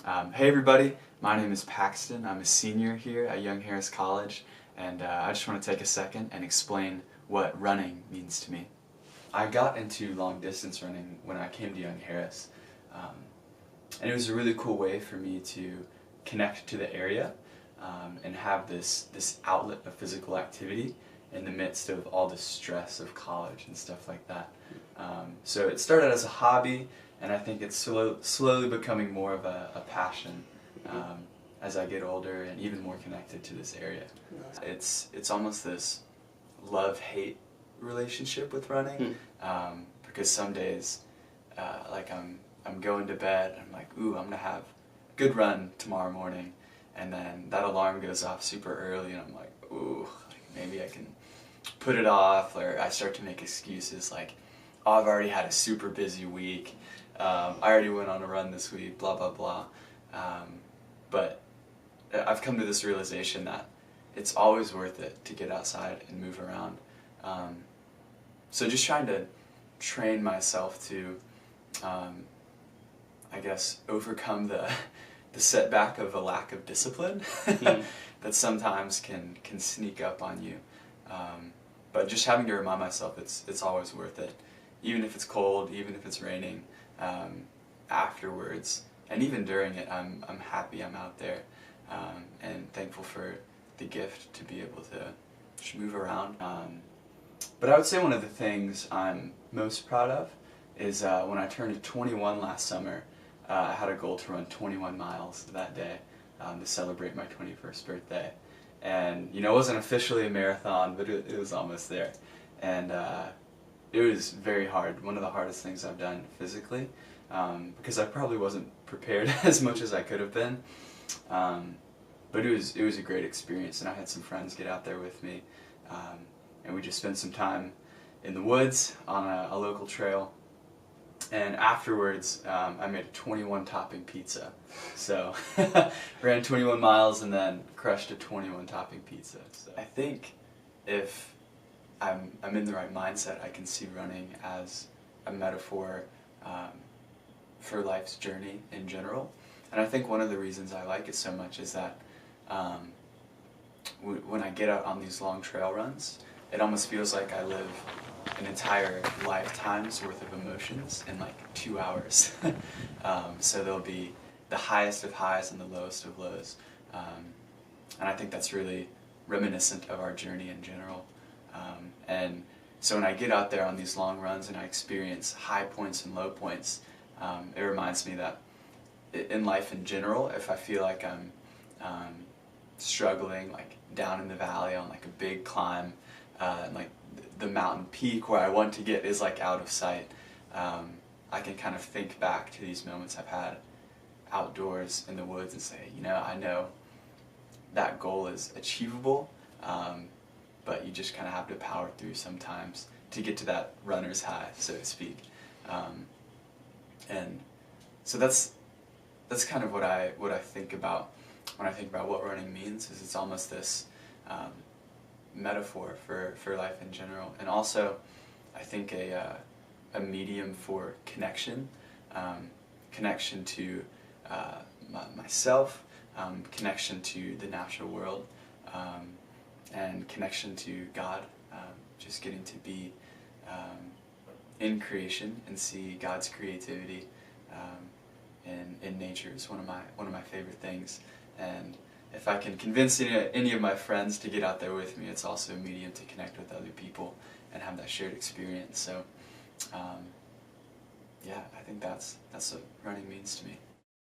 Hey everybody, my name is Paxton. I'm a senior here at Young Harris College, and I just want to take a second and explain what running means to me. I got into long distance running when I came to Young Harris, and it was a really cool way for me to connect to the area and have this outlet of physical activity in the midst of all the stress of college and stuff like that. So it started as a hobby, and I think it's slowly becoming more of a passion as I get older and even more connected to this area. It's almost this love-hate relationship with running, because some days like I'm going to bed and I'm like, ooh, I'm gonna have a good run tomorrow morning, and then that alarm goes off super early and I'm like, ooh, maybe I can put it off, or I start to make excuses like, oh, I've already had a super busy week, I already went on a run this week, blah blah blah. But I've come to this realization that it's always worth it to get outside and move around. So just trying to train myself to, I guess, overcome the setback of a lack of discipline that sometimes can sneak up on you. But just having to remind myself it's always worth it, even if it's cold, even if it's raining. Afterwards, and even during it, I'm happy I'm out there, and thankful for the gift to be able to just move around. But I would say one of the things I'm most proud of is when I turned 21 last summer. I had a goal to run 21 miles that day to celebrate my 21st birthday. And, you know, it wasn't officially a marathon, but it was almost there. And it was very hard, one of the hardest things I've done physically, because I probably wasn't prepared as much as I could have been. But it was a great experience, and I had some friends get out there with me, and we just spent some time in the woods on a local trail. And afterwards, I made a 21 topping pizza. So ran 21 miles and then crushed a 21 topping pizza. So I think if I'm in the right mindset, I can see running as a metaphor for life's journey in general. And I think one of the reasons I like it so much is that when I get out on these long trail runs, it almost feels like I live an entire lifetime's worth of emotions in like 2 hours. So there'll be the highest of highs and the lowest of lows. And I think that's really reminiscent of our journey in general. And so when I get out there on these long runs and I experience high points and low points, it reminds me that in life in general, if I feel like I'm struggling, like down in the valley on like a big climb, and like the mountain peak where I want to get is like out of sight, I can kind of think back to these moments I've had outdoors in the woods and say, you know, I know that goal is achievable, but you just kind of have to power through sometimes to get to that runner's high, so to speak. And so that's kind of what I think about when I think about what running means. Is it's almost this metaphor for life in general, and also I think a medium for connection, connection to myself, connection to the natural world, and connection to God. Just getting to be in creation and see God's creativity in nature is one of my favorite things. And if I can convince any of my friends to get out there with me, it's also a medium to connect with other people and have that shared experience. So yeah, I think that's what running means to me.